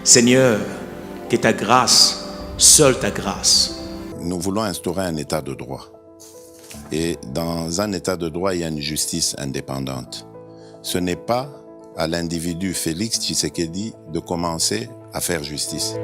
Seigneur, que ta grâce, seule ta grâce. Nous voulons instaurer un état de droit. Et dans un état de droit, il y a une justice indépendante. Ce n'est pas à l'individu Félix Tshisekedi de commencer à faire justice.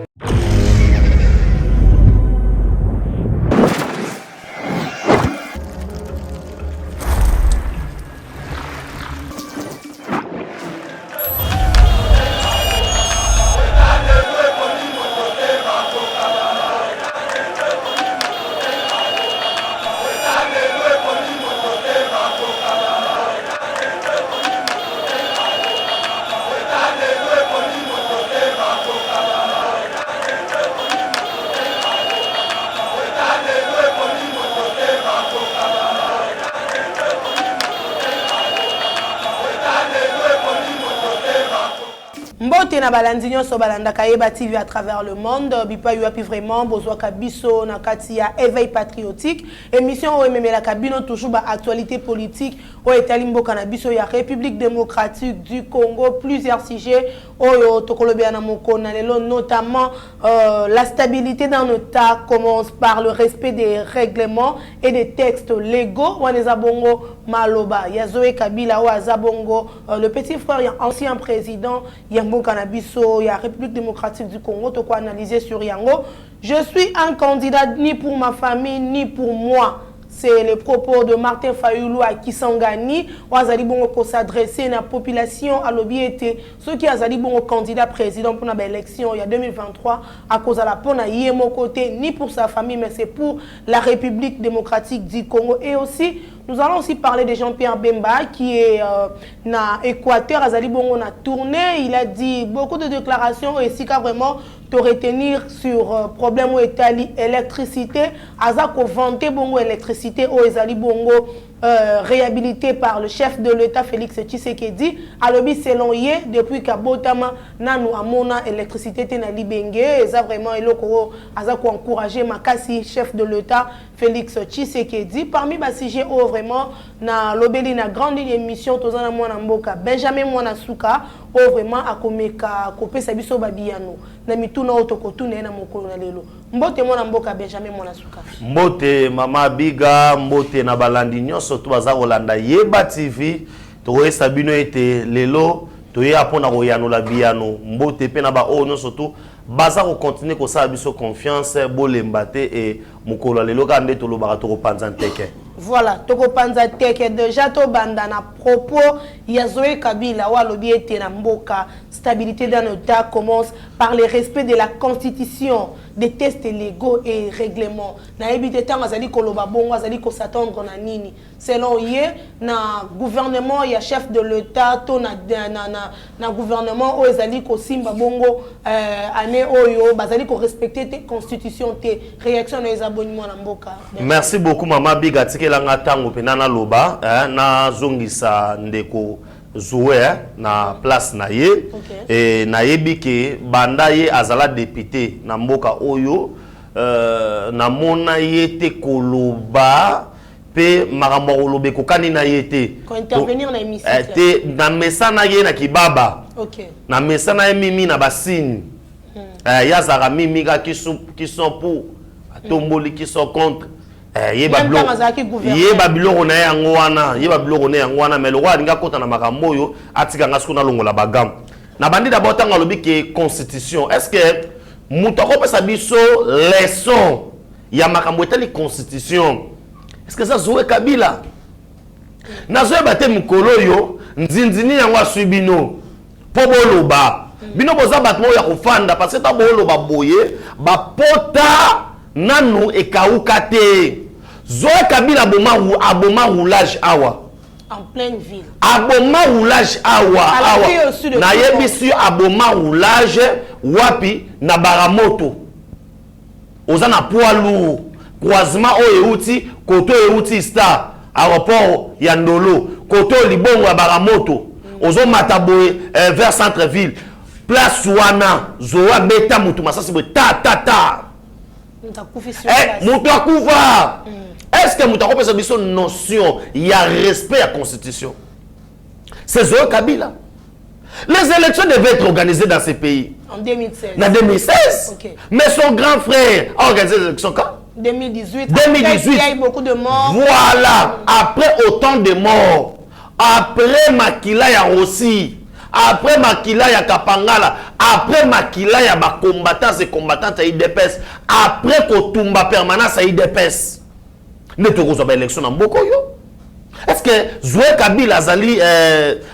Mbote na balandi nyonso balanda Kayeba TV à travers le monde. Bipa yuapi vraiment bozwa kabiso na kati ya éveil patriotique. Émission o memela kabino toujours ba actualité politique o etali mboka na biso ya République démocratique du Congo. Plusieurs sujets oyo tokolobia na moko na lelo, notamment la stabilité dans notre État commence par le respect des règlements et des textes légaux. Waneza bongo maloba ya Zoé Kabila ou Azabongo, le petit frère ancien président Yambo Canabiso, il y a République démocratique du Congo, to quoi analyser sur Yango. Je suis un candidat ni pour ma famille ni pour moi. C'est les propos de Martin Fayulu à Kisangani. Ouazali bongo ko s'adresser à la population à l'objet ceux qui azali bongo candidat président pour l'élection il y a 2023 à cause de la pona yemo côté ni pour sa famille mais c'est pour la République démocratique du Congo. Et aussi nous allons aussi parler de Jean-Pierre Bemba qui est na Équateur azali bongo na tournée. Il a dit beaucoup de déclarations et si vraiment te retenir sur problème où est l'électricité, azako vanté bongo électricité au ezali bongo réhabilité par le chef de l'État Félix Tshisekedi. Alobi selon yé depuis kabotama nanu amona électricité te na libenge eza vraiment eloko azako encourager makasi chef de l'État Félix Tshisekedi. Parmi ba sujet o vraiment na lobeli na grande émission tozana mwana mboka Benjamin mwana suka o vraiment akomeka kopesa biso babiyano na mituna otokotuna na mokolo na lelo. Mbote mwana mboka Benjamin mwana suka. Mbote mama biga, mbote na balandi nyonso to baza kolanda Yeba TV to esabino ete lelo to ye apona koyano la biyano mbote pe na ba o nyonso to baza ko continuer ko sa biso confiance bolembate et mokolo lelo ka nde to lobaka to ko panza nteke. Voilà, toko panza teke déjà to banda na propos ya Zoé Kabila wa lobi ete na mboka stabilité dans notre État commence par le respect de la constitution, des tests légaux et règlements. Na ebité tanga azali koloba bongo azali ko s'attendre na nini. Selon ye na gouvernement ya chef de l'État to na gouvernement o ezali ko simba bongo année oyo bazali ko respecter te constitution te réaction na ezabonimo na mboka. Merci beaucoup mama biga langa tango penana loba na zongisa ndeko Zoé na place na ye et na yebike banda ye azala député na mboka oyo na mona yete koloba pe makambo kolobe kokani na yete ko intervenir na émission te na mesana ye na kibaba na mesana ye mimi na basine yazara mimi ka qui sont pour tomboli qui sont contre ye babilo na yango wana mais le roi alinga kota na makambo yo atika ngasko na longola bagam na bandi d'abord tanga lobi ke constitution est-ce que mutako pesa biso leçon ya makambo etali constitution est-ce que ça Zoé Kabila na Zoé bate mukolo yo nzinzini yango asubino po boloba bino boza batmo ya kofanda parce que ta boloba boye ba pota nanu ekauka te. Zoé Kabila aboma roulage awa en pleine ville. Aboma roulage awa na yebisu aboma roulage wapi na baramoto ozana poids lourd croisement o euti koto euti star aéroport ya Ndolo koto libongo ya baramoto ozo mataboye vers centre ville place wana Zoé beta mutu masasi bo ta mutu akufa. Est-ce que nous avons une notion, il y a respect à la Constitution? C'est Zoé Kabila. Les élections devaient être organisées dans ces pays. En 2016. En 2016. Okay. Mais son grand frère a organisé les élections quand? 2018. 2018. Il y a eu beaucoup de morts. Voilà. Après autant de morts. Après Makila ya Rossi. Après Makila ya Kapangala. Après Makila ya ba combattants et combattantes à IDPS. Après Kotumba permanence à IDPS. Ne te reçois pas l'élection dans Bokoyo. Est-ce que Zoé Kabila Azali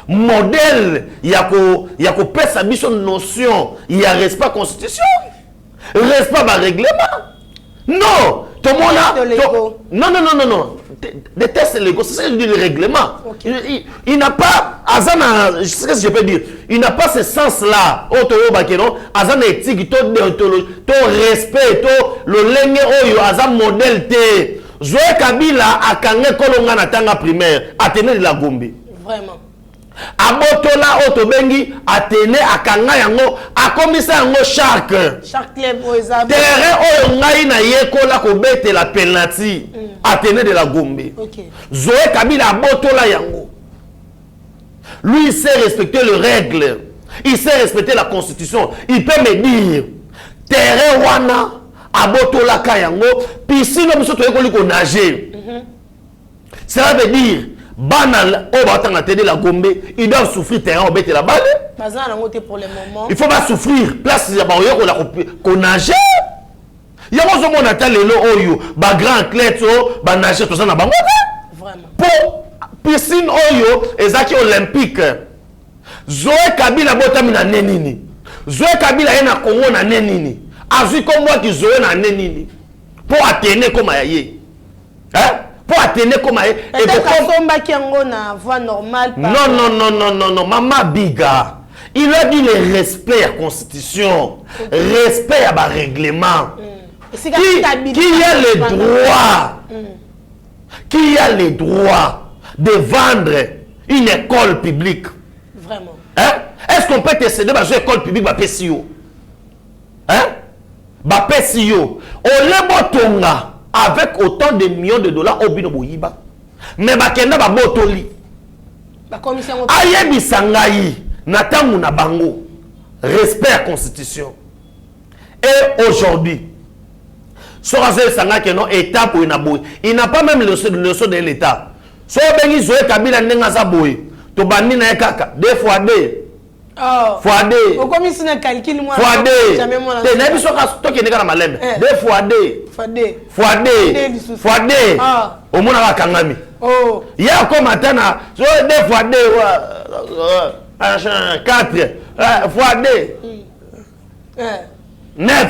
modèle yako pesa biso notion il y a respect constitution respect ba règlement non tout le monde non des tests légaux c'est le règlement okay. Il n'a pas azana je sais ce que je peux dire il n'a pas ce sens là auto bakeno azana éthique to déontologie to respect to le lenge oyo azam modèle te Zoé Kabila a kangé kolonga na tanga primaire Athénée de la Gombe. Vraiment. Abotola Otobengi Athénée a kanga yango a commissaire yango Shark. Shark Club Oezab. Terrain oyo ngai na yekola ko bete la penalty Athénée de la Gombe. OK. Zoé Kabila abotola yango. Lui il sait respecter les règles. Il sait respecter la constitution. Il peut me dire terrain wana abotola kayango piscine biso to ekoli ko nager. Ça veut dire banal o ba tanga télé la Gombe ils doivent souffrir terrain obete la balle. Bazan na ngote pour le moment. Il faut pas souffrir place ya ba yo ko nager. Yango zo mona ta lelo oyo ba grand athlète o ba nager to ça na bango. Vraiment. Pour piscine oyo ezaki olympique. Zoé Kabila botami na nenini. Zoé Kabila ena Congo na nenini. Azu comme moi qui zoé na nenini pour Athénée comme aye hein pour Athénée comme aye et pour combat qui en na voie normale non maman biga il a dit le respect à la constitution respect à ba règlement qui a le droit qui a le droit de vendre une école publique vraiment hein est-ce qu'on peut te céder dans une école publique ba PCO hein ba PCO olebotonga avec autant de millions de dollars au bino boyiba mais ba kenda ba botoli ba commission ayebisa ngai na tangu na bango respect à constitution et aujourd'hui sorazel sanga que non état pour na boy il n'a pas même le leçon de l'état so bengi Zoé Kabila ndenga za boy to bandi na kaka 2 fois 2 oh fois 2 au commission de calcul moi fois 2 jamais moi te na biso ka to ke ndeka na malembe 2 fois 2 fois 2 fois 2 fois 2 au mona ka kangami oh ya ko matana so 2 fois 2 4 fois 2 9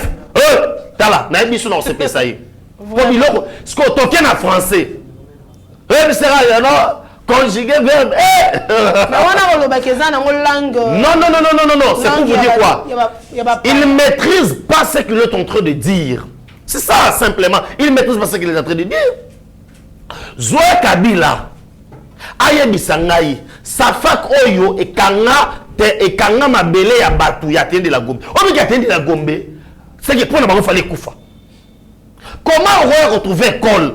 tala na biso na se pesa yi ko biloko ce ko toke na français sera non conjugué verbe mais on a le bakezan en langue non c'est pour vous dire quoi il maîtrise pas ce qu'il est en train de dire c'est ça simplement il maîtrise pas ce qu'il est en train de dire Zoé Kabila ayebisa ngai sa fac oyo ekanga mabele ya batu ya Athénée de la Gombe obi ya Athénée de la Gombe c'est que pour na bango fallait kufa comment on va retrouver école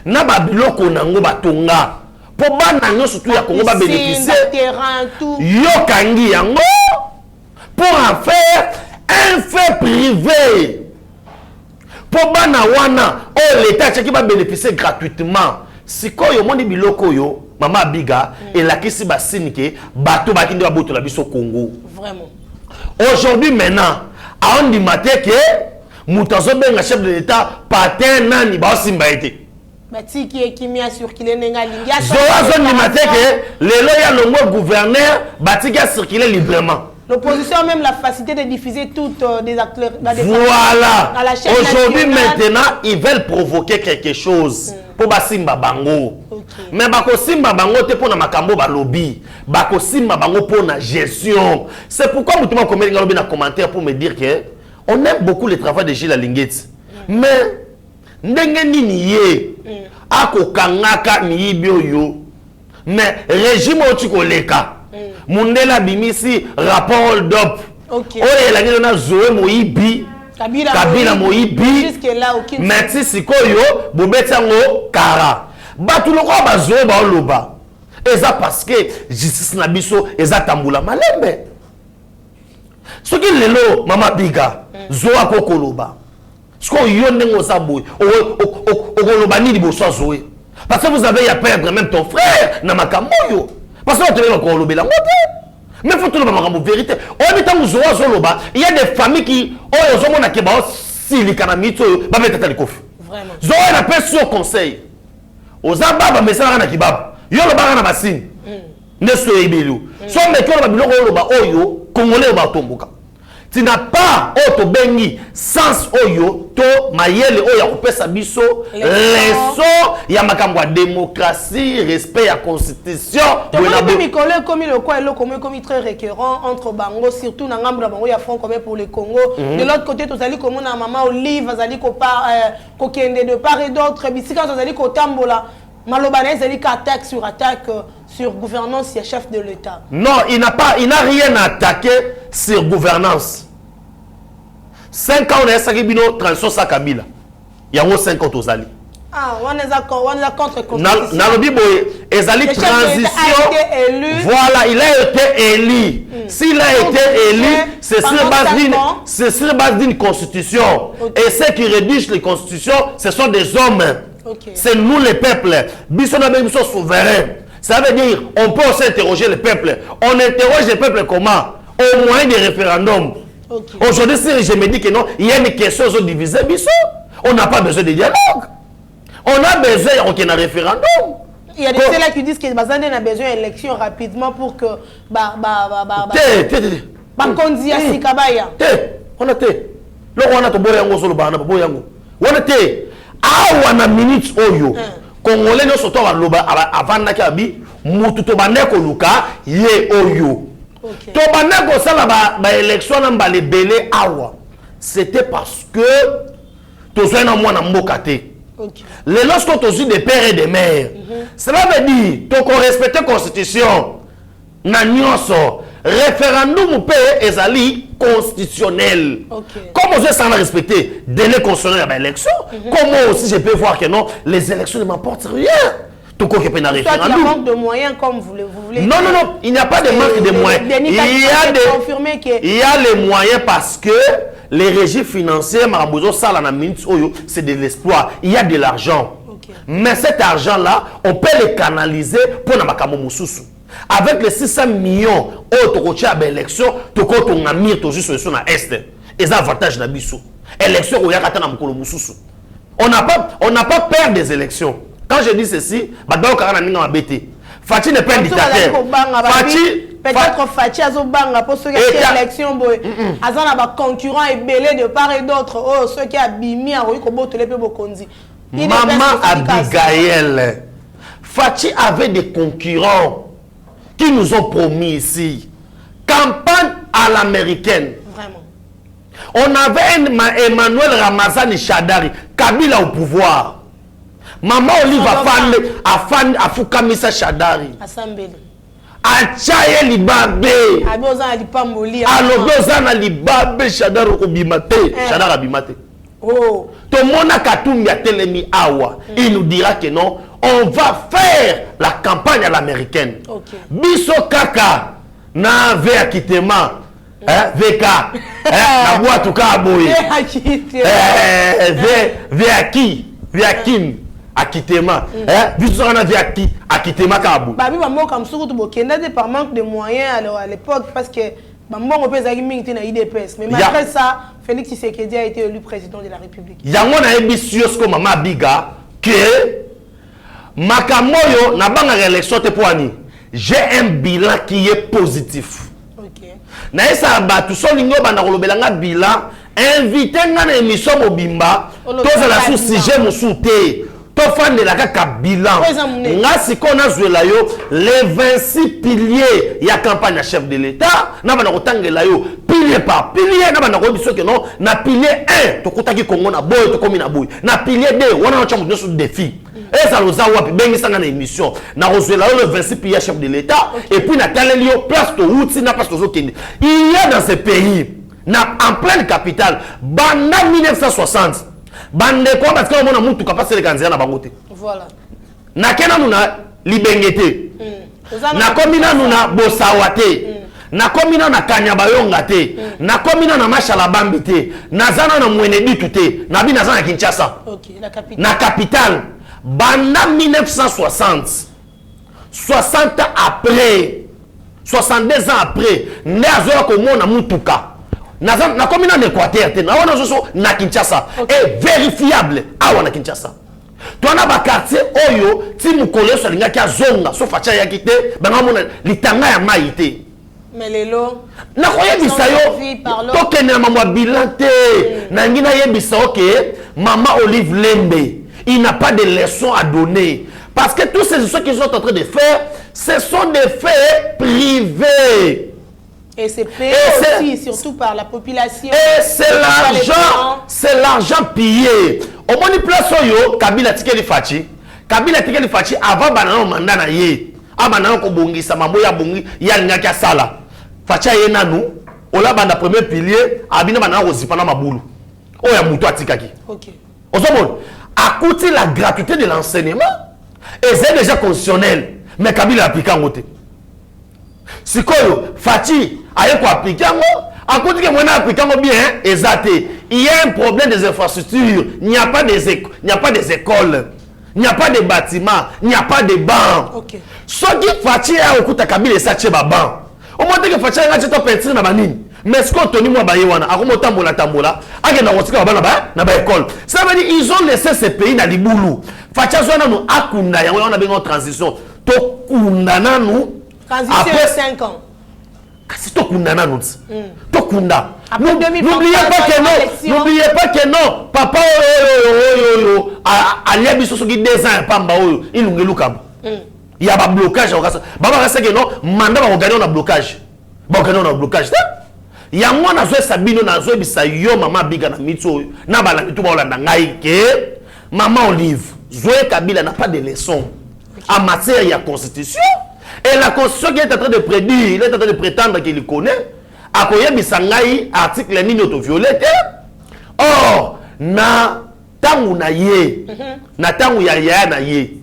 na babiloko nango batonga pour bana nyo surtout ya Congo ba bénéficier terrain tout yo kangi yango pour en faire un fait privé pour bana wana l'état qui va bénéficier gratuitement sikoyo moni biloko yo mama biga et la kisi basini ke bato bakindi ba boto la biso Congo vraiment aujourd'hui maintenant a on dit maté que mutazo benga chef de l'état patin nani ba simba été batiki kimia circuler nenga lingia zoazo ni maté que lelo ya longo gouverneur batiki a circuler librement l'opposition a même la facilité de diffuser toutes des acteurs voilà aujourd'hui maintenant ils veulent provoquer quelque chose pour basimba bango mais bako simba bango te pona makambo ba lobby bako simba bango pona gestion c'est pourquoi mutima komelinga lobi na commentaire pour me dire que on aime beaucoup le travail de Gilles Alinguet mais ndenge nini ye akokangaka miyibi oyo mais régime otiko leka mundela bimisi rapport hold up oyo elangi na Zoé moyibi Kabila moyibi merci sikoyo bobeti yango kara batu loko ba Zoé ba oloba eza parce que justice na biso eza tambula malembe soki lelo mama biga zoa kokoloba siko yo ndenge oza boye okoloba nini boso zoe parce que vous avez à perdre même ton frère na makambo yo parce que tu vas kolobela ngote mais faut tout le monde vérité on est en zoa zoloba il y a des familles qui ont zomona ke ba sili kana mito ba metata likofi vraiment zoa na pèse sur conseil oza baba mesala na kibaba yo lo bana basine neso ebelu so me ko lo biloko lo oyo congolais ba tomboka tu n'as pas auto bengi sens oyo to mayele oyo akopesa biso leso ya makambo ya démocratie respect ya constitution de mikolo comme le quoi le comme très récurrent entre bango surtout na ngambo na bango ya front commun pour le Congo de l'autre côté tozali comme na maman Olive azali ko kende de part et d'autre bisika tozali ko tambola Malobana ezali ka attaque sur gouvernance et chef de l'État. Non, il n'a rien à attaquer sur gouvernance. 5 ans on a essayé bino transition sa Kabila. Il y a 5 ans aux alliés. Ah, on est contre constitution. Nalobi boye ezali transition. Voilà, il a été élu. S'il a été élu, c'est sur base d'une constitution. Okay. Et ceux qui rédigent les constitutions, ce sont des hommes. Okay. C'est nous les peuples. Bisona ben sont souverains. Ça veut dire on peut aussi interroger le peuple. On interroge le peuple comment? Au moyen des référendums. Okay. Aujourd'hui, si je me dis que non, il y a une question de diviser biso, on n'a pas besoin de dialogue. On a besoin d'un référendum. Il y a des gens qui disent que Bazane a besoin d'élection rapidement pour que Bakondi Asikabaya. On a été. Là on a to boyango solo bana boyango. On a été. Ah on a minutes oyo. Congolais no soto wa loba avant na kabi mutu to bandeko luka ye oyo. To bandeko sala ba élection na mbale belé awa. C'était parce que to zo na mwana mboka te. Okay. Lorsqu'on te dit des pères et des mères, cela veut dire que respecter la constitution, n'anyonso, référendum peut ezali constitutionnel. Okay. Comment je s'en respecter délai constitutionnel à l'élection? Comment aussi je peux voir que non, les élections ne m'apportent rien? Tout quoi qu'il y a un référendum. Il y a manque de moyens comme vous voulez. Non, non, non, il n'y a pas de manque de moyens. Il y a les moyens parce que les régies financières, c'est de l'espoir. Il y a de l'argent. Okay. Mais cet argent-là, on peut le canaliser pour Namakamo Moussousou. Avec les 600 millions, tu as une élection, tu as mis juste sur l'Est. Et ça avantage na biso. Élection, on n'a pas peur des élections. Quand je dis ceci, Fati n'est pas un dictateur. Peut-être Fati a zobanga pour ceux qui ont élection boy. Azana ba concurrent et belé de part et d'autre. Oh ceux qui a bimi a roui kobo tele pe bokonzi. Maman Abigail. Fati avait des concurrents qui nous ont promis ici campagne à l'américaine. Vraiment. On avait Emmanuel Ramazani Shadari, Kabila au pouvoir. Maman Olive a Fukamisa Shadari. Assemblée. Achaye libabe. Abozana lipamboli. Alobozana libabe Shadari obimate. Shadari abimate. Oh. Tout le monde a Katumbi a telemi awa. Il nous dira que non, on va faire la campagne à l'américaine. Okay. Biso kaka na vea kitema. VK. Na boîte ou kaboy. Vea qui? Vea Kim. Akitema. Biso na vea qui? Akitema kabou. Babi maman comme surtout to bokenda de par manque de moyens alors à l'époque parce que maman on peut zaki mingi na IDPS mais malgré ça Félix Tshisekedi a été élu président de la République. Yango na ebisios ko mama biga que Makamoyo na banga élection te poani. J'ai un bilan qui est positif. OK. Na esa ba tout so lingo bana kolobelanga bilan invité nga na émission mobimba to la sous sujet musuté. Fan de la kaka bilan. Ngasi kona zwela yo les 26 piliers ya campagne à chef de l'État na bana kotangela yo pilier par pilier na bana ko biso que non na pilier 1 to kotaki Congo na boy to komi na boy na pilier 2 wana na chamu sur défi et ça nous a wapi bengi sanga na émission na rozwela yo le 26 piliers chef de l'État et puis na taleli yo place to outi na place to zokende il y a dans ce pays na en pleine capitale banda 1960 bande quoi parce que on a mutu capacité de kanzia na bangote. Voilà. Na kena muna libengete. nakomi nanu na bosawa te nakomi nanu na kanyabayonga te nakomi nanu na mashalabambi te nazana na mweneditu te nabi naza na Kinshasa na capitale banda 1960 60 après 62 ans après ne azoya komona mutuka nakomi nanu Équateur te nawana zoso na Kinshasa et vérifiable awa na Kinshasa tona ba quartier oyo ti mukolo so linga kia zonga so facha ya kite banga mona litanga ya mai te mais lelo na koye bisayo to kene mama bilante na ngina ye bisayo ke maman Olive Lembe il n'a pas de leçons à donner parce que tous ces choses qu'ils sont en train de faire ce sont des faits privés et c'est payé aussi surtout par la population et c'est l'argent pillé au moins place oyo Kabila tikeli fachi avant banana mandat na ye abanana ko bongisa mambo ya bongi ya ngaki asala facha ye nanu ola banda premier pilier abina banana ko zipana mabulu oya muto atikaki OK ozomon akuti la gratuité de l'enseignement et c'est déjà constitutionnel mais Kabila applique ngote sikoyo fachi aye ko appliquer ngo akuti ke mona appliquer ngo bien ezate il y a un problème des infrastructures il n'y a pas des écoles il n'y a pas de bâtiments il n'y a pas de bancs OK ce qui fachi a okuta Kabila esache ba banc au moins que fachi nga to peinture na banini mais ce qu'on toni moi ba yewana akomo tambola agenda kotika ba na ba école ça veut dire ils ont laissé ce pays na libulu fachi zona no akunda yango on a besoin de transition to kunda nanu transition après 5 ans kasi to kunda nanu to kunda n'oubliez pas que non papa oyo alia biso soki 2 ans pamba oyo ilungeluka il y a un blocage baba reste que non mandat va gagner on a blocage il y a moi na zo sabino na zo bisa yo mama biga na mitso na bala mitu ba olanda ngai ke maman Olive Zoé Kabila n'a pas de leçon en matière de constitution et la constitution qui est en train de prédire il est en train de prétendre qu'il connaît a koye bisangai article nini auto violette or na tangu na ye na tangu ya na ye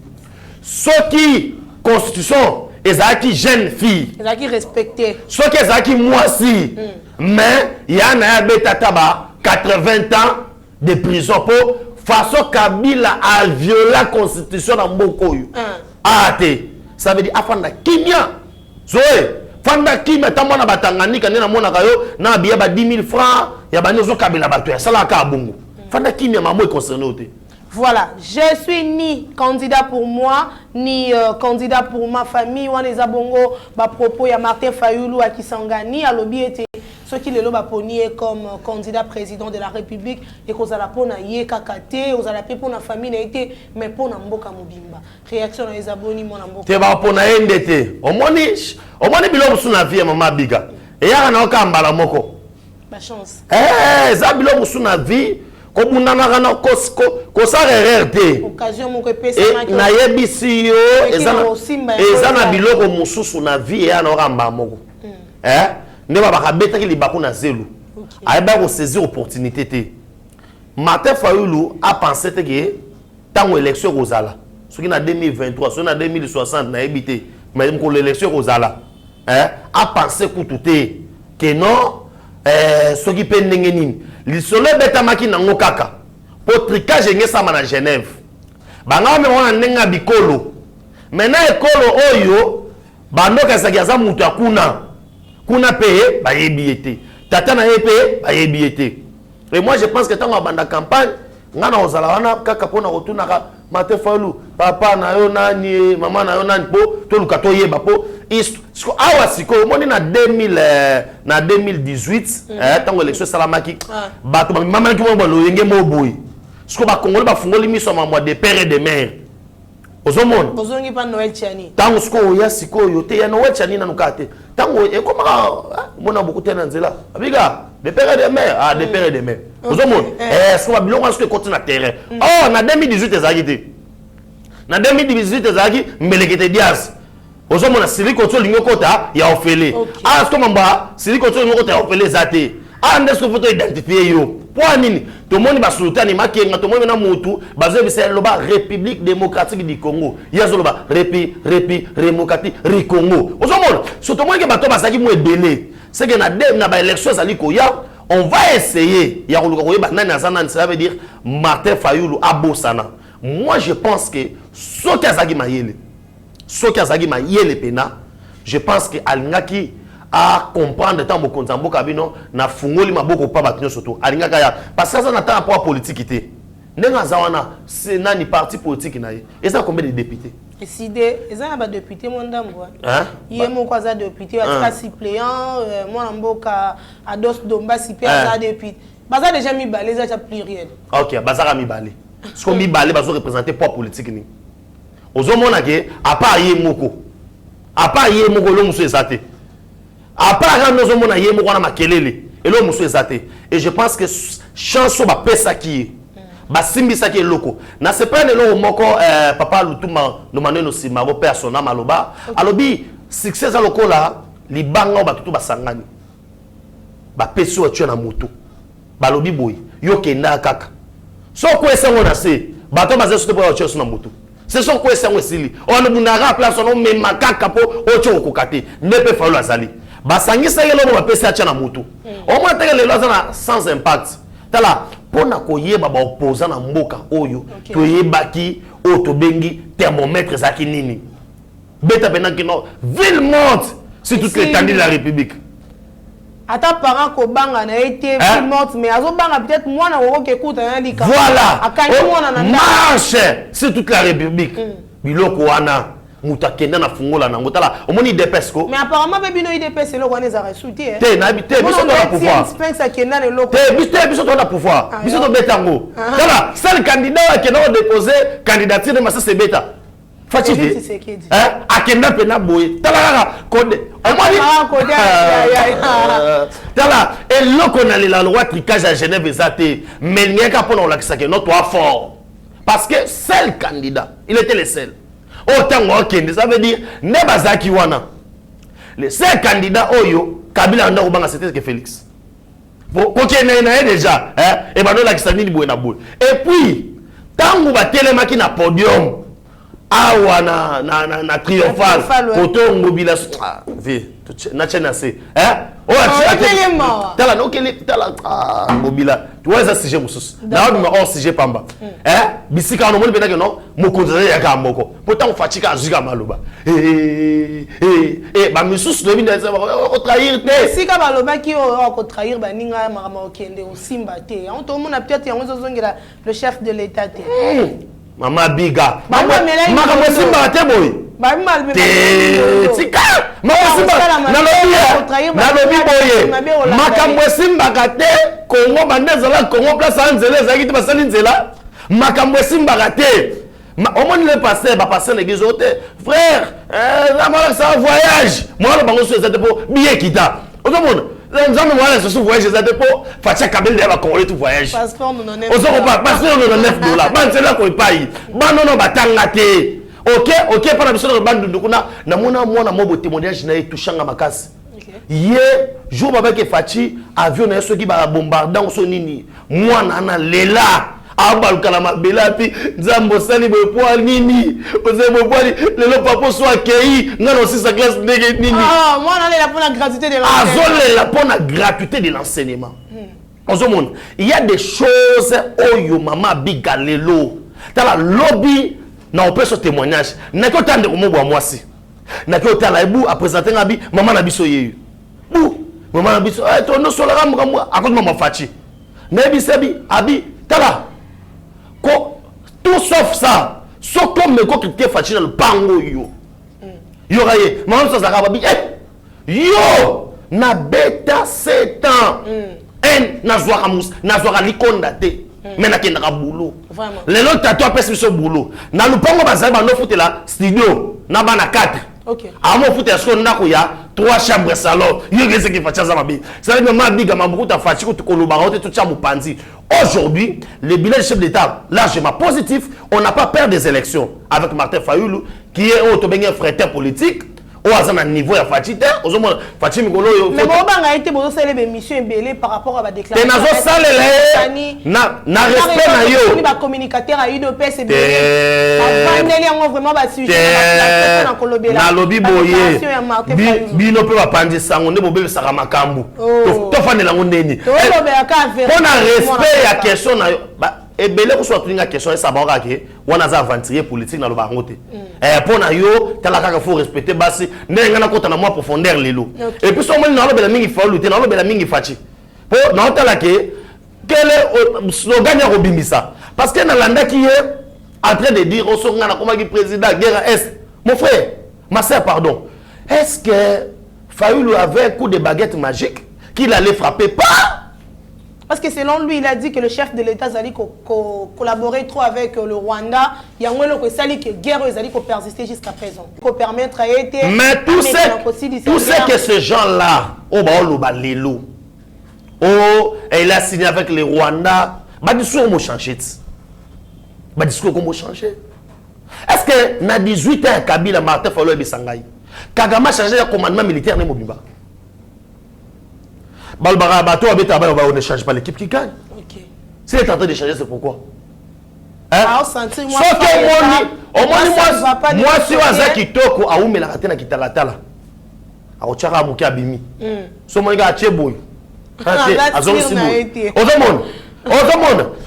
soki constitution ezaki jeune fille ezaki respecté soki ezaki mwasi mais ya na ya betata ba 80 ans de prison pour façon Kabila a violé la constitution na mboko oyo ate ça veut dire afanda kimia Zoé fanda kimia tamona batanganika nena mona kayo na biya ba 10 000 francs ya banyozo Kabila bato ya sala ka bungu fanda kimia mamo e concerné ote. Voilà, je suis ni candidat pour moi, ni candidat pour ma famille. On les a bongo, ba propos ya Martin Fayulu à Kisangani, à l'obi était ceux qui le lo baponier comme candidat président de la République et qu'on a la pona yé kakate, on a la pour la famille n'a été mais pour na mboka mobimba. Réaction les abonnés mon mboka. Te ba pona ndete. Au moins bilo musu na vie mama biga. Et ya na okamba moko. Ba chance. Ça bilo musu na vie. Occasion mon repèse na yebisi yo ezana biloko mususu na vie ya na ramba moko ne ba bakabeta ki libaku na zelu ayeba ko saisir opportunité te Martin Fayulu a pensé que tango élection kozala soki na 2023 soki na 2060 na ebité mais ko l'élection kozala a pensé kututé que non soki pe ndenge nini lisolo betamaki nango kaka potrikage ngesama na Genève banga me wana ndenga bikolo mena ekolo oyo bandoka sakiaza mutu kuna pe bayebi ete tata na yepe bayebi ete et moi je pense que tango banda campagne ngana ozala wana kaka pona rotuna Martin Fayulu papa na yo nani mama na yo nani po to luka to yeba po isko awa siko moni na 2018 tango élection salamaki bato mama ki mo lo yenge mo boy siko ba Congolais ba fungoli miso mama de père et de mère ozomon ozongi pa Noël Tiani tango siko ya siko yo te ya Noël Tiani na nukate tango e koma mona beaucoup tena nzela abiga de père et de mère de père et de mère ozomon siko bilongo siko continue na terrain oh na 2018 ezaki te na 2018 ezaki mbelekete Diaz ozomona Siliko to lingo kota ya ofele siko mamba Siliko to lingo kota ya ofele zate ande ce photo identifier yo pour nini tout le monde va sultani makenga tout le monde na mutu bazo bisa loba République démocratique du Congo yazo loba République démocratique du Congo ozomona surtout moi que bato basaki mo ebele c'est que na ba élection zali ko ya on va essayer ya ko koyeba nani azana ça veut dire Martin Fayulu abosana moi je pense que soki azaki mayele pena je pense que alingaki à comprendre tant beaucoup de cabino na fungoli maboko pa batinyo surtout alinga kaya parce que ça n'a pas rapport politiqueité nenga zawana c'est nani parti politique naie et ça combien de députés décidé ils ont ba député mon ndambo hein yemo kwa za député atika suppléant moi mboka ados domba sipe za député baza déjà mi balé ça pluriel OK baza mi balé ce qu'on mi balé bazo représenter poids politique ni ozomona ke à part yemoko lo musu ezate à part nous avons na yemo wana makelele et lo musu ezate et je pense que chanson ba pesa ki ba simbisa ki loko na c'est pas le moko papa lutuma no maneno simaro persona maloba alobi succès za lokola libanga ba tutu basangani ba peso tu na moto balobi boy yo kenda kaka so ko esango na se bato baze sote po tu na moto c'est son ko esango esili on bunara place on me makaka po ocho kokate nepe falo azali basangisa yelo ba pesa cha na moto au moins teke lelo azana sans impact tala pona koyeba ba opposant na mboka oyo toyebaki o to bengi thermomètre zaki nini beta pena kino ville morte sur toute l'étendue de la République. Ata parent ko banga na été ville morte mais azo banga peut-être moi na ko écoute un lika. Voilà. Marche sur toute la République. Biloko wana mutakenda na fungola na ngotala omoni depesco. Mais apparemment be bino IDPS le ko neza resouté. Te na habité biso na pouvoir. Biso na pouvoir. Biso to betango. Voilà, seul candidat qui a déposé candidature de Massa Sebeta. Fatigué. Akenda pena boye. Tala code. Tala et loko na la loi tricage à Genève ezate. Mais nyeka pona on lakisa que notre fort. Parce que seul candidat, il était le seul. Autant okende, ça veut dire ne bazaki wana. Le seul candidat oyo Kabila anda obanga c'était que Félix. Kokene na déjà, et bano lakisa nini boye na boye. Et puis tangu ba telemaki na podium awa na triomphal koto ngobila vi na chena se tala no kele tala ngobila tu vois ça sujet mususu na on hors sujet pamba bisika no moni bena que non mokonza ya ka moko pourtant fatika azuka maloba ba mususu no bina ça o trahir te bisika baloba ki o ko trahir ba ninga mama okende o simba te on to mona peut-être yango zongela le chef de l'état te Mama biga. Mama simba te boy. Tika. Mama simba. Na lobi boye. Makambo simba kate Congo bandeza la Congo place anzela ezaki te basali nzela. Makambo simba kate. Omoni le passer ba passer l'église ote. Frère, ça voyage. Moi le bango so ezate po billet kita. Otomona. Nzambe mwana so voyage ezate po fatia kabel de ba Congo tout voyage. Passeport nous non. Ozo pas passeport nous $9. Banzela ko payi. Banono batanga te. OK, para biso na bandu kuna na mona mwana mobo témoignage na etushanga makasi. Ye jour baba ke fati avion na soki ba bombardant so nini. Mwana na lela. Abaluka mabela pi nzambo sali bo poa nini ozebo poa lelo papa so akei ngano 6 classe ndenge nini moi on a la pour la gratuité de l'enseignement la pour la gratuité de l'enseignement ozomona il y a des choses oyo mama bigalelo tala lobby na on peut ce témoignage na ko tande ko mo bwa mwasi na ko tala ebu a présenter ngabi mama na biso yeyu bu mama na biso to no sola kam akot mama fachi na bisebi abi tala tout sauf ça. Sauf comme me quoi que fachi dans le pango yo. Yo raye, maman ça zaka babi. Yo na beta 7 ans. Na zwara mus, na zwara likonda te. Mais na kenda boulot. Vraiment. Les autres tatouages pèsent sur boulot. Na le pango bazali ba no foute la studio na bana 4. OK. Amo foute est-ce qu'on a koya 3 chambres salon. Yo gese qui facha za mabi. Ça veut dire ma biga mabuku ta fachi ko koloba rote tout chamu panzi. Aujourd'hui, le bilan du chef d'État, largement positif, on n'a pas peur des élections avec Martin Fayulu, qui est un frère politique, au hasard niveau ya Fatite ozo mona Fatime Mikolo yo mais bon banga été bozo sele be mission belé par rapport à ba déclaration te nazo salele na respect na yo ni ba communicateur a UDPS belé avandeli yango vraiment ba sujet na kolobela na lobi boye bino pe ba pandi sango nde bobele saka makambu to fanela ngo ndeni to lobela ka vérité pona respect ya question na yo et belé ko soit une question et ça ba ke wana za aventurier politique na lo ba ngote pona yo tala kaka faut respecter basi ndenga na kota na moi profondeur lelo et puis so mo na lo bela mingi fa lutter na lo bela mingi fachi po na tala ke quel est slogan ya robimisa parce que na landa qui est en train de dire au songa na koma ki président guerre est mon frère ma sœur pardon est-ce que Fayoulou avait un coup de baguette magique qu'il allait frapper pas? Parce que selon lui, il a dit que le chef de l'État allait collaborer trop avec le Rwanda. Il y a un que guerre allait persister jusqu'à présent. Pour permettre à être. Mais tout ce que ces gens-là, oh, il a signé avec le Rwanda. Bah, discours comment changer. Bah, discours comment changer. Est-ce que na 18 ans Kabila Martin Fayulu Bisangai, Kagame a changé le commandement militaire de Mobimba? Balbara bateau habite à on ne change pas l'équipe qui gagne. Ok. Si elle est en train de changer, c'est pourquoi? Hein? Sauf que moi si waza kitoko a umela katena kitalatala. A ochaka muki abimi. So mo nga cheboy. Ozomon.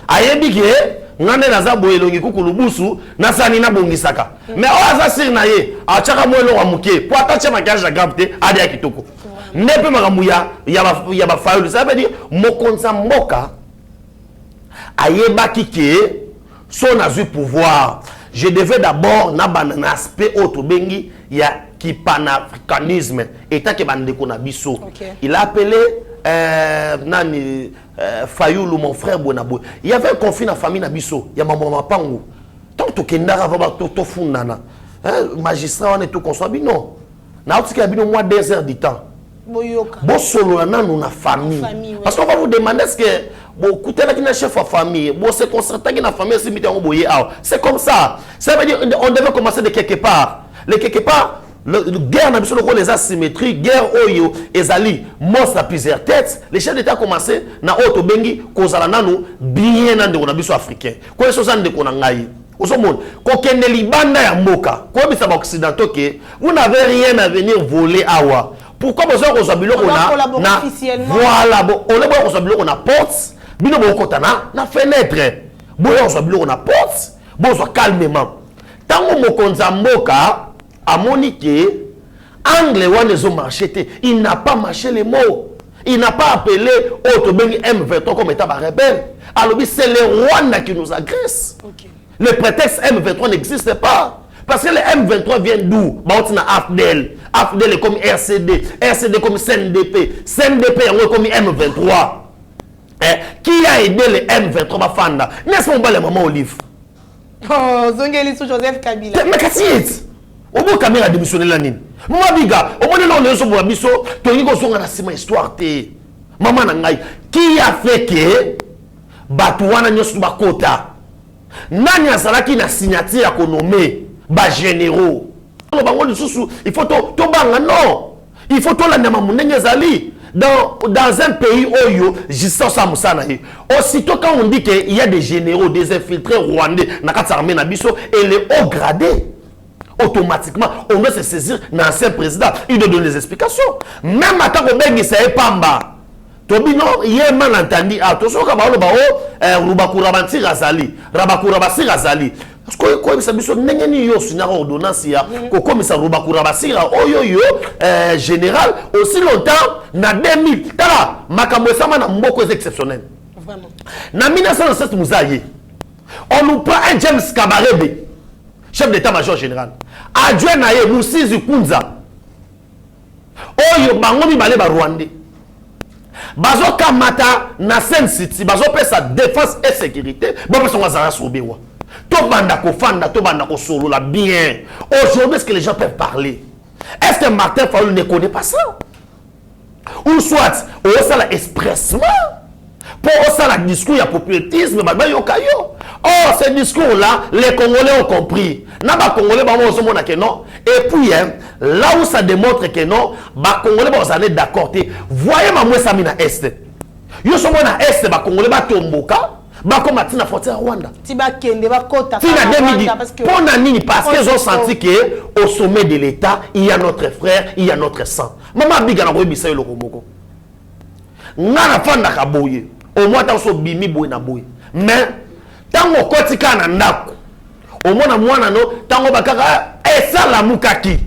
Ayebi ke ngane naza boyelongi kukulubusu na sani na bongisaka. Mais oza sir na ye, a chaka moelo wa muke. Po atache makiage ya gravité ade ya kitoko. Nepe makamuya ya ba Fayulu, ça veut dire mokonza mboka ayeba kike son azui pouvoir. Je devais d'abord na ban aspect autre bengi ya ki panafricanisme état ke bandeko na biso. Il a appelé nani Fayulu mon frère Bonabo. Il y avait un conflit dans la famille na biso, ya maman mapango. Tant to kendara va to fundana. Magistrat on est tout conçoit non. Na otika bino moins 2 heures du temps. Bon solo na famille. Parce qu'on va vous demander est-ce que beaucoup de chef de famille, bon c'est concerté que la famille c'est mis en boyer. C'est comme ça. Ça veut dire on devait commencer de quelque part. Les quelque part le guerre n'a pas les asymétries, guerre oyo ezali monstre à plusieurs têtes. Les chefs d'État commencé na auto bengi kozala nanu bien na ndeko na biso africain. Ko eso za ndeko na ngai. Osomon, ko kende libanda ya mboka. Ko bisa ba occidentaux que vous n'avez rien à venir voler awa. Pourquoi besoin qu'on soit biloko na voilà bon on est bon qu'on soit biloko na porte bino bon kotana na fenêtre bon on soit biloko na porte bon soit calmement tango mokonza mboka a monique angle wane zo marché il n'a pas marché les mots il n'a pas appelé autre bengi M23 comme état rebelle alors c'est le Rwanda qui nous agresse. Le prétexte M23 n'existe pas. Parce que le M23 vient d'où? Baotina AFDEL. AFDEL est comme RCD. RCD comme CNDP. CNDP est comme M23. Qui a aidé le M23 Fanda? N'est-ce pas le moment Olive? Oh, Zongeli sous Joseph Kabila. Mais qu'est-ce que c'est? Au bout Kabila a démissionné la nine. Moi, biga, au moins là, on est sur le biso. Tu as dit qu'on a une histoire. Maman Nangai. Qui a fait que Batouana n'y a pas quota? Nani a salaki na signature à nommé ba généraux. Il faut to banga non. Il faut to la nama munenge zali dans un pays oyo justice sa musana hi. Aussitôt quand on dit qu'il y a des généraux, des infiltrés rwandais na kati armée na biso et les hauts gradés, automatiquement on doit se saisir l'ancien président, il doit donner des explications. Même à tant que bengi sa pamba. Tobino yé mal entendu à to so ka ba lo ba o rubakura banti razali, rabakura basi razali. Quoi ça biso nengeni yo sina ordonnance ya ko komisa rubakura basira oyo yo général aussi longtemps na 2000 tala makambo sama na mboko exceptionnel vraiment na 1907 muzaye on nous prend un James Kabarebe chef d'état-major général adjoint na ye Musizi Kunza oyo bango mibale ba Rwandais bazo kamata na Sen City bazo pesa défense et sécurité bo pesa ngazara sobewa. Tobanda kofanda, tobanda kosolola bien. Aujourd'hui, est-ce que les gens peuvent parler? Est-ce que Martin Fayulu ne connaît pas ça? Ou soit, on ça là expressement Pour ça, le discours, il y a populisme, oh, ce discours-là, les Congolais ont compris. N'a pas Congolais, non. Et puis, hein, là où ça démontre que non, les Congolais, vous allez d'accord. Voyez, ma ça mina est. Yo sommes na est, les Congolais, tomboka. Comme à la frontière Rwanda. Tiba kende ba kota. Parce qu'ils ont senti que au sommet de l'État, il y a notre frère, il y a notre sang. Maman biga na koyebisa yo lokomoko. Ngana fanda kaboye. Au moins tant so bimi boye na boye. Mais tango kotika na ndako. Au moins na mwana no tango bakaka esala mukaki.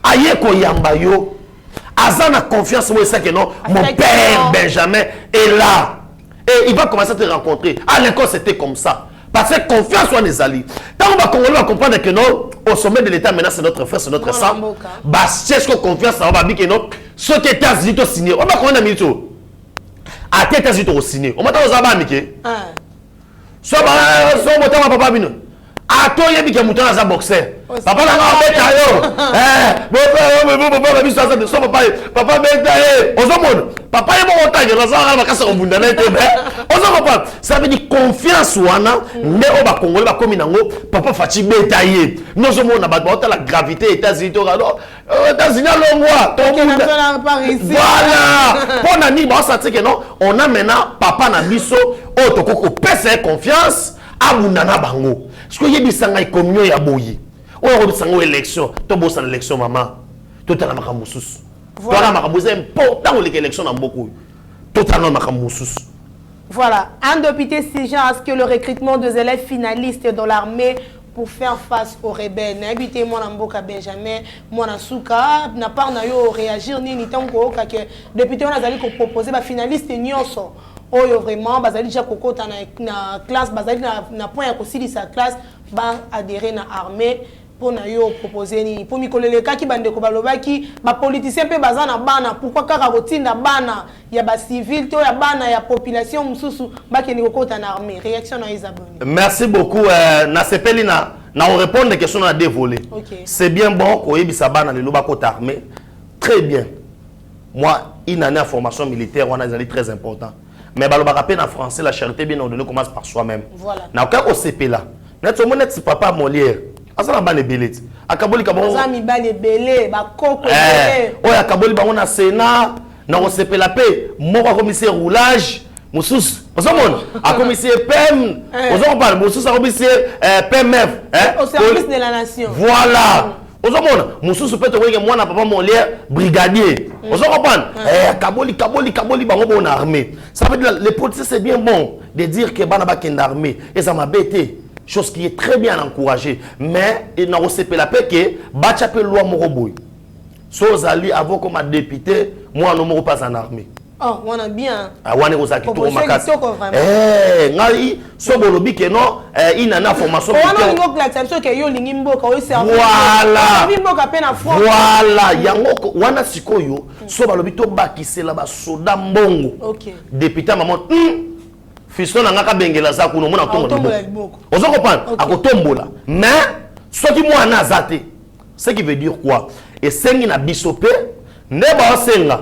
Aye ko yamba yo. Azana confiance moi ça que non mon père Benjamin est là. Et il va commencer à te rencontrer. À l'école, c'était comme ça. Parce que confiance en les alliés. Tant qu'on va comprendre que non, au sommet de l'État, maintenant, c'est notre frère, c'est notre sang. Bah, c'est ce que confiance, ça va dire que non. Ce qui est États-Unis, au signé. On va comprendre un minute. À quel États-Unis, au signé. On va t'en savoir, Mickey. Soit, on va papa, Bino. A toi, il y a des moutons dans un boxeur. Papa, là, on va papa, papa, ça veut dire confiance papa fatigué détaillé. Nous sommes la gravité États-Unis États-Unis voilà. On a maintenant papa na biso otoko pèse confiance à Bundana bango. Ce que y a des communion ya boyi. On a une élection, to bossa l'élection maman. Totalement makamousus. Voilà makamousus important l'élection dans beaucoup. Totalement makamousus. Voilà, un député suggère à ce que le recrutement des élèves finalistes dans l'armée pour faire face aux rebelles. N'habitez moi dans Mboka Benjamin, moi dans Souka, n'a pas réagir ni tant que député on a allé proposer ba finaliste nyonso. Oyo vraiment bazali déjà kokota na classe bazali na point ya kosili sa classe ba adhérer na armée pour na yo proposer ni pour mikoleleka ki bande ko balobaki ba politicien pe bazana bana pourquoi kaka kotinda bana ya ba civil to ya bana ya population mususu ba ke ni kokota na armée réaction na Isabelle. Merci beaucoup na sepeli na on répondre des questions na dévolé. Okay. C'est bien bon ko yebisa bana le loba kota armée très bien. Moi une année en formation militaire on a des très important. Mais bah, le rappel en français, la charité bien ordonnée commence par soi-même. Voilà. N'a aucun OCP là. Net au net papa Molière. Asa na belé. Akaboli kabon. Asa mi bale belé, ba koko belé. Oh akaboli ba on a Sénat, na OCP la paix, moko commissaire roulage, musus. Ozomon, a commissaire PM, ozomon parle, musus a commissaire PMF, au service de la nation. Voilà. Mususu peut te moi na papa Molière brigadier. Vous comprenez? Kaboli bango bon armée. Ça veut dire les policiers c'est bien bon de dire que banaba ken armée et ça m'a bêté. Chose qui est très bien encouragée, mais il n'a pas la paix que bachape loi moroboy. Sozali avant comme député, moi non pas en armée. Oh, on a bien. Ah, on est aux acteurs makas. Ngai sobolobi que non, il n'a formation. On a une autre acception que yo lingimbo ka o service. Voilà. Lingimbo ka pe na France. Voilà, yango wana sikoyo sobalobi to bakisela ba soda mbongo. OK. Député maman fiston na ngaka bengela za kuno mona tongo. Ozo comprendre akotombola. Mais ce qui moi na zate. Ce qui veut dire quoi? Et sengi na bisope ne ba senga.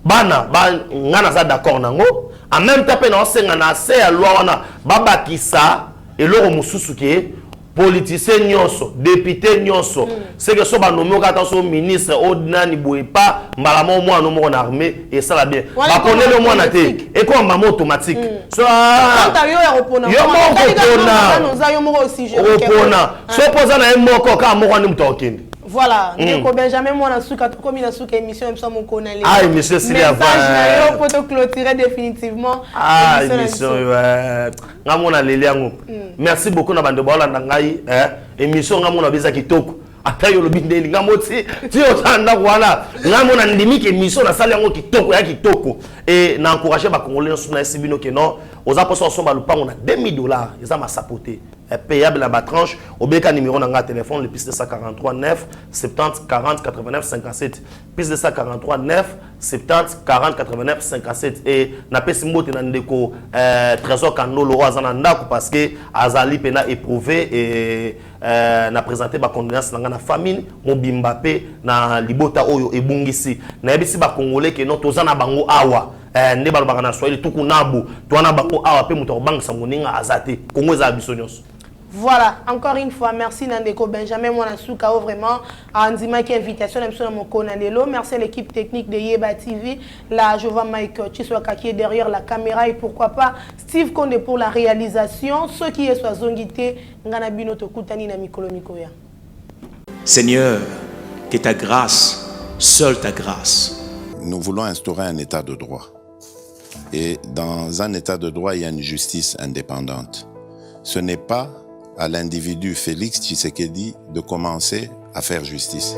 Bana ngana za d'accord nango en même temps pe na senga na se ya loi wana babakisa eloko mususu ke politicien nyonso député nyonso c'est que so ba nommé ka so ministre ordinary boye pas malamo moi no mo na armée et ça la bien ba connaît le moi na te et comme maman automatique so quand yo ya repona yo mo repona so posa na moko ka mo ni mtokende. Voilà, Ndeko Benjamin moi na suka comme na suka émission même ça mon connaît. Ah émission c'est bien. Message pour te clôturer définitivement. Ah émission ngamona leliango. Merci beaucoup na bande bolanda ngai émission ngamona beza kitoko. Ata yo lobindeli ngamoti ti otanda voilà. Ngamona ndimi ke émission na sali yango kitoko ya kitoko et na encourager ba congolais sur na sibino que non aux apostles sont ba lupango na $2000 ils ont sapoté. Payable à ma tranche au BK numéro dans téléphone le plus de 143 9 70 40 89 57 plus de 143 9 70 40 89 57 et na pesi mbote na ndeko trésor kanolo azana ndako parce que azali pena éprouvé et na présenté ba condoléances na famille Mobimba pe na libota oyo ebungisi na yebisi ba congolais que non tozana bango awa nde balobaka na Swahili tuku nabu twana bako awa pe muto bangisa moninga azate Congo za biso nyonso. Voilà, encore une fois, merci Nandeko Benjamin Mwanasukao, vraiment, Andima qui invitation, merci à l'équipe technique de Yeba TV, là je vois Mike Chiswaka qui est derrière la caméra et pourquoi pas Steve Konde pour la réalisation, ceux qui est soit zongité, Nganabino Tokutani na Mikolo Mikoya. Seigneur, que ta grâce, seule ta grâce. Nous voulons instaurer un état de droit. Et dans un état de droit, il y a une justice indépendante. Ce n'est pas à l'individu Félix Tshisekedi de commencer à faire justice.